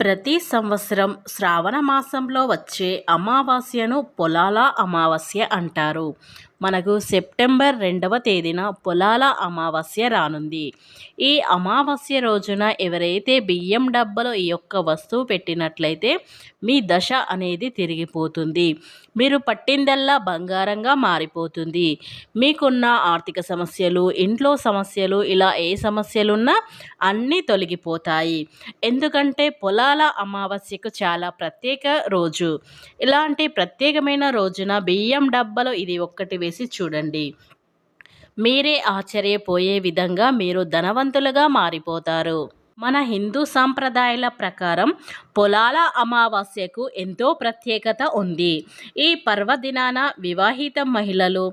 ప్రతి సంవత్సరం శ్రావణ మాసంలో వచ్చే అమావాస్యను పొలాల అమావాస్య అంటారు. మనకు సెప్టెంబర్ 2వ తేదీన పొలాల అమావాస్య రానుంది. ఈ అమావాస్య రోజున ఎవరైతే బియ్యం డబ్బాలో ఈ యొక్క వస్తువు పెట్టినట్లయితే మీ దశ అనేది తిరిగిపోతుంది. మీరు పట్టిందల్లా బంగారంగా మారిపోతుంది. మీకున్న ఆర్థిక సమస్యలు, ఇంట్లో సమస్యలు, ఇలా ఏ సమస్యలున్నా అన్నీ తొలగిపోతాయి. ఎందుకంటే పొలాల అమావాస్యకు చాలా ప్రత్యేక రోజు. ఇలాంటి ప్రత్యేకమైన రోజున బియ్యం డబ్బాలో ఇది ఒక్కటి వేసి చూడండి. మీరే ఆశ్చర్యపోయే విధంగా మీరు ధనవంతులుగా మారిపోతారు. మన హిందూ సాంప్రదాయాల ప్రకారం పొలాల అమావాస్యకు ఎంతో ప్రత్యేకత ఉంది. ఈ పర్వదినాన వివాహిత మహిళలు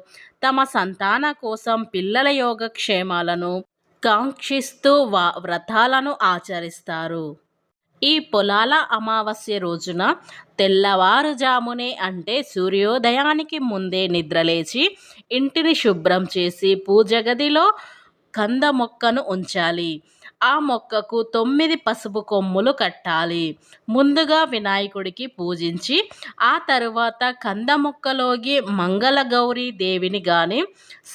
తమ సంతాన కోసం పిల్లల యోగక్షేమాలను కాంక్షిస్తూ వ్రతాలను ఆచరిస్తారు. ఈ పొలాల అమావాస్య రోజున తెల్లవారుజామునే అంటే సూర్యోదయానికి ముందే నిద్రలేచి ఇంటిని శుభ్రం చేసి పూజ గదిలో కంద మొక్కను ఉంచాలి. ఆ మొక్కకు 9 పసుపు కొమ్ములు కట్టాలి. ముందుగా వినాయకుడికి పూజించి ఆ తరువాత కంద మొక్కలోకి మంగళగౌరి దేవిని గాని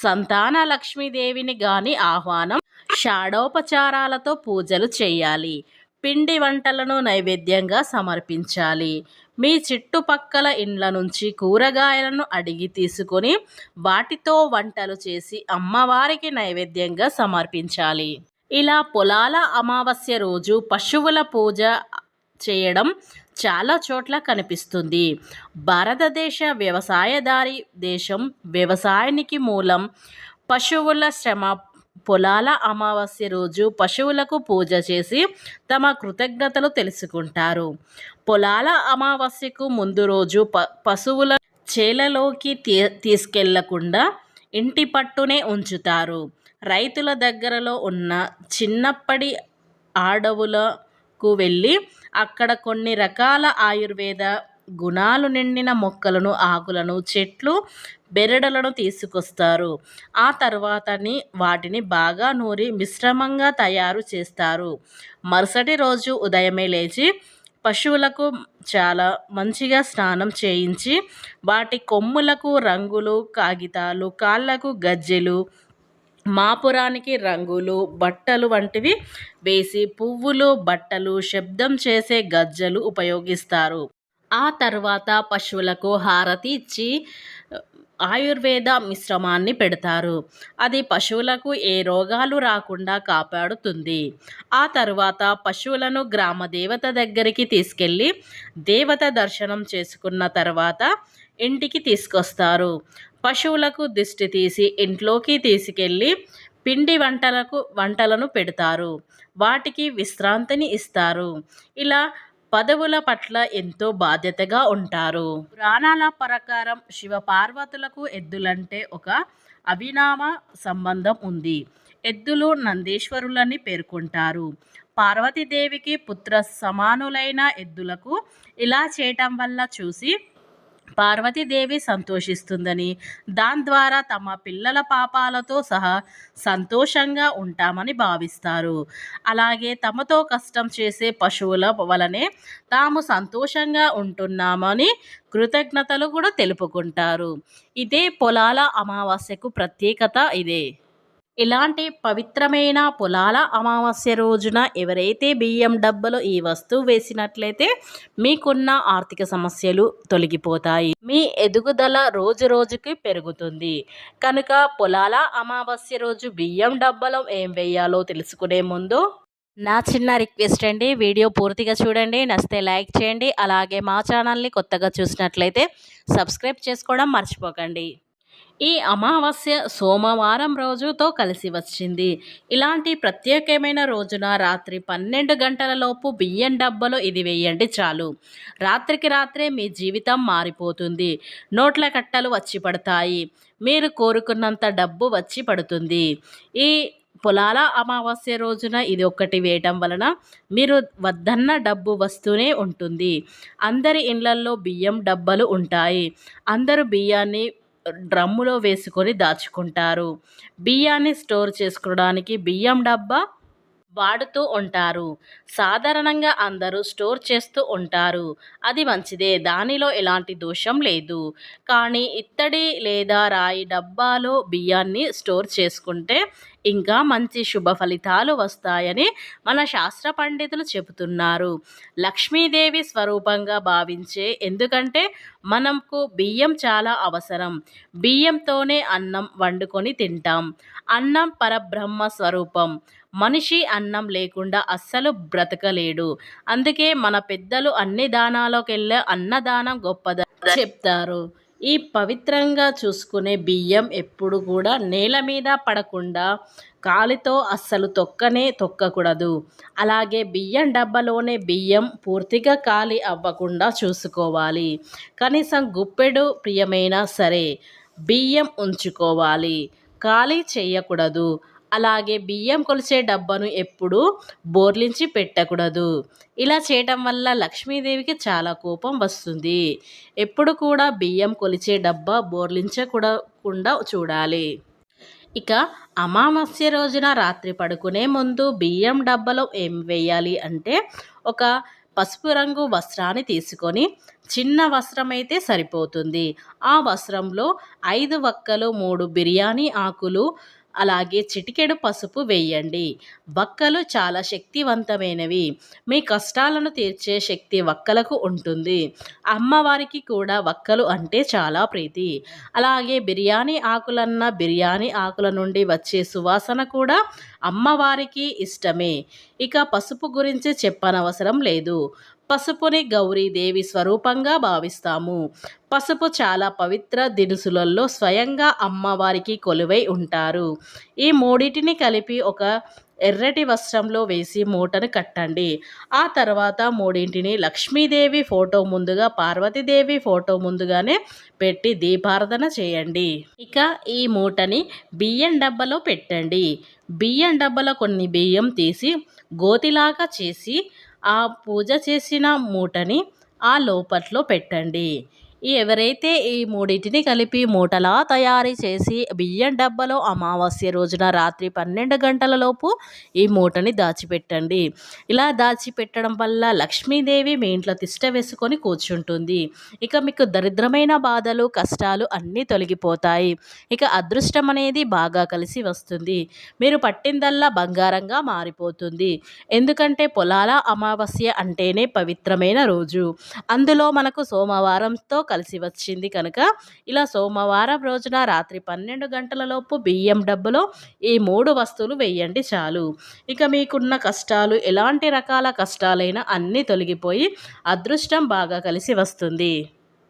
సంతాన లక్ష్మీదేవిని గాని ఆహ్వానం షాడోపచారాలతో పూజలు చేయాలి. పిండి వంటలను నైవేద్యంగా సమర్పించాలి. మీ చుట్టుపక్కల ఇండ్ల నుంచి కూరగాయలను అడిగి తీసుకొని వాటితో వంటలు చేసి అమ్మవారికి నైవేద్యంగా సమర్పించాలి. ఇలా పొలాల అమావాస్య రోజు పశువుల పూజ చేయడం చాలా చోట్ల కనిపిస్తుంది. భారతదేశ వ్యవసాయదారి దేశం. వ్యవసాయానికి మూలం పశువుల శ్రమ. పొలాల అమావాస్య రోజు పశువులకు పూజ చేసి తమ కృతజ్ఞతలు తెలుసుకుంటారు. పొలాల అమావాస్యకు ముందు రోజు పశువుల చేలలోకి తీసుకెళ్లకుండా ఇంటి పట్టునే ఉంచుతారు. రైతుల దగ్గరలో ఉన్న చిన్నప్పటి అడవులకు వెళ్ళి అక్కడ కొన్ని రకాల ఆయుర్వేద గుణాలు నిండిన మొక్కలను, ఆకులను, చెట్లు, బెరడులను తీసుకొస్తారు. ఆ తర్వాతని వాటిని బాగా నూరి మిశ్రమంగా తయారు చేస్తారు. మరుసటి రోజు ఉదయమే లేచి పశువులకు చాలా మంచిగా స్నానం చేయించి వాటి కొమ్ములకు రంగులు కాగితాలు, కాళ్ళకు గజ్జెలు, మాపురానికి రంగులు, బట్టలు వంటివి వేసి పువ్వులు, బట్టలు, శబ్దం చేసే గజ్జలు ఉపయోగిస్తారు. ఆ తర్వాత పశువులకు హారతి ఇచ్చి ఆయుర్వేద మిశ్రమాన్ని పెడతారు. అది పశువులకు ఏ రోగాలు రాకుండా కాపాడుతుంది. ఆ తరువాత పశువులను గ్రామ దేవత దగ్గరికి తీసుకెళ్ళి దేవత దర్శనం చేసుకున్న తర్వాత ఇంటికి తీసుకొస్తారు. పశువులకు దిష్టి తీసి ఇంట్లోకి తీసుకెళ్ళి పిండి వంటలను పెడతారు. వాటికి విశ్రాంతిని ఇస్తారు. ఇలా పదవుల పట్ల ఎంతో బాధ్యతగా ఉంటారు. పురాణాల ప్రకారం శివపార్వతులకు ఎద్దులంటే ఒక అవినామ సంబంధం ఉంది. ఎద్దులు నందీశ్వరులని పేర్కొంటారు. పార్వతీదేవికి పుత్ర సమానులైన ఎద్దులకు ఇలా చేయటం వల్ల చూసి పార్వతీదేవి సంతోషిస్తుందని, దాని ద్వారా తమ పిల్లల పాపాలతో సహా సంతోషంగా ఉంటామని భావిస్తారు. అలాగే తమతో కష్టం చేసే పశువుల వలనే తాము సంతోషంగా ఉంటున్నామని కృతజ్ఞతలు కూడా తెలుపుకుంటారు. ఇదే పొలాల అమావాస్యకు ప్రత్యేకత ఇదే. ఇలాంటి పవిత్రమైన పొలాల అమావాస్య రోజున ఎవరైతే బియ్యం డబ్బాలో ఈ వస్తువు వేసినట్లయితే మీకున్న ఆర్థిక సమస్యలు తొలగిపోతాయి. మీ ఎదుగుదల రోజు రోజుకి పెరుగుతుంది. కనుక పొలాల అమావాస్య రోజు బియ్యం డబ్బాలో ఏం వేయాలో తెలుసుకునే ముందు నా చిన్న రిక్వెస్ట్ అండి, వీడియో పూర్తిగా చూడండి. నచ్చితే లైక్ చేయండి. అలాగే మా ఛానల్ని కొత్తగా చూసినట్లయితే సబ్స్క్రైబ్ చేసుకోవడం మర్చిపోకండి. ఈ అమావాస్య సోమవారం రోజుతో కలిసి వచ్చింది. ఇలాంటి ప్రత్యేకమైన రోజున రాత్రి 12 గంటలలోపు బియ్యం డబ్బాలో ఇది వేయండి చాలు. రాత్రికి రాత్రే మీ జీవితం మారిపోతుంది. నోట్ల కట్టలు వచ్చి పడతాయి. మీరు కోరుకున్నంత డబ్బు వచ్చి పడుతుంది. ఈ పొలాల అమావాస్య రోజున ఇది ఒక్కటి వేయటం వలన మీరు వద్దన్న డబ్బు వస్తూనే ఉంటుంది. అందరి ఇళ్లల్లో బియ్యం డబ్బాలు ఉంటాయి. అందరూ బియ్యాన్ని డ్రమ్ములో వేసుకొని దాచుకుంటారు. బియ్యాన్ని స్టోర్ చేసుకోవడానికి బియ్యం డబ్బా వాడుతూ ఉంటారు. సాధారణంగా అందరూ స్టోర్ చేస్తూ ఉంటారు. అది మంచిదే. దానిలో ఎలాంటి దోషం లేదు. కానీ ఇత్తడి లేదా రాయి డబ్బాలో బియ్యాన్ని స్టోర్ చేసుకుంటే ఇంకా మంచి శుభ ఫలితాలు వస్తాయని మన శాస్త్ర పండితులు చెబుతున్నారు. లక్ష్మీదేవి స్వరూపంగా భావించే ఎందుకంటే మనకు బియ్యం చాలా అవసరం. బియ్యంతోనే అన్నం వండుకొని తింటాం. అన్నం పరబ్రహ్మ స్వరూపం. మనిషి అన్నం లేకుండా అస్సలు బ్రతకలేడు. అందుకే మన పెద్దలు అన్ని దానాలకెల్లా అన్నదానం గొప్పదని చెప్తారు. ఈ పవిత్రంగా చూసుకునే బియ్యం ఎప్పుడు కూడా నేల మీద పడకుండా కాలితో అస్సలు తొక్కకూడదు. అలాగే బియ్యం డబ్బాలోనే బియ్యం పూర్తిగా ఖాళీ అవ్వకుండా చూసుకోవాలి. కనీసం గుప్పెడు ప్రియమైనా సరే బియ్యం ఉంచుకోవాలి. ఖాళీ చేయకూడదు. అలాగే బియ్యం కొలిచే డబ్బాను ఎప్పుడూ బోర్లించి పెట్టకూడదు. ఇలా చేయటం వల్ల లక్ష్మీదేవికి చాలా కోపం వస్తుంది. ఎప్పుడు కూడా బియ్యం కొలిచే డబ్బా బోర్లించకుండా చూడాలి. ఇక అమావాస్య రోజున రాత్రి పడుకునే ముందు బియ్యం డబ్బాలో ఏం వేయాలి అంటే ఒక పసుపు రంగు వస్త్రాన్ని తీసుకొని చిన్న వస్త్రం అయితే సరిపోతుంది. ఆ వస్త్రంలో 5 వక్కలు 3 బిర్యానీ ఆకులు అలాగే చిటికెడు పసుపు వేయండి. వక్కలు చాలా శక్తివంతమైనవి. మీ కష్టాలను తీర్చే శక్తి వక్కలకు ఉంటుంది. అమ్మవారికి కూడా వక్కలు అంటే చాలా ప్రీతి. అలాగే బిర్యానీ ఆకుల నుండి వచ్చే సువాసన కూడా అమ్మవారికి ఇష్టమే. ఇక పసుపు గురించి చెప్పనవసరం లేదు. పసుపుని గౌరీదేవి స్వరూపంగా భావిస్తాము. పసుపు చాలా పవిత్ర దినుసులలో స్వయంగా అమ్మవారికి కొలువై ఉంటారు. ఈ మూడిటిని కలిపి ఒక ఎర్రటి వస్త్రంలో వేసి మూటను కట్టండి. ఆ తర్వాత మూడింటిని లక్ష్మీదేవి ఫోటో ముందుగా పార్వతీదేవి ఫోటో ముందుగానే పెట్టి దీపారాధన చేయండి. ఇక ఈ మూటని బియ్యం డబ్బాలో పెట్టండి. బియ్యం డబ్బాలో కొన్ని బియ్యం తీసి గోతిలాగా చేసి ఆ పూజ చేసిన మూటని ఆ లోపట్లో పెట్టండి. ఎవరైతే ఈ మూడింటిని కలిపి మూటలా తయారు చేసి బియ్యం డబ్బాలో అమావాస్య రోజున రాత్రి 12 గంటలలోపు ఈ మూటని దాచిపెట్టండి. ఇలా దాచిపెట్టడం వల్ల లక్ష్మీదేవి మీ ఇంట్లో తిష్ట వేసుకొని కూర్చుంటుంది. ఇక మీకు దరిద్రమైన బాధలు కష్టాలు అన్నీ తొలగిపోతాయి. ఇక అదృష్టం అనేది బాగా కలిసి వస్తుంది. మీరు పట్టిందల్లా బంగారంగా మారిపోతుంది. ఎందుకంటే పొలాల అమావాస్య అంటేనే పవిత్రమైన రోజు. అందులో మనకు సోమవారంతో కలిసి వచ్చింది కనుక ఇలా సోమవారం రోజున రాత్రి 12 గంటలలోపు బియ్యం డబ్బాలో ఈ 3 వస్తువులు వేయండి చాలు. ఇక మీకున్న కష్టాలు ఎలాంటి రకాల కష్టాలైనా అన్నీ తొలగిపోయి అదృష్టం బాగా కలిసి వస్తుంది.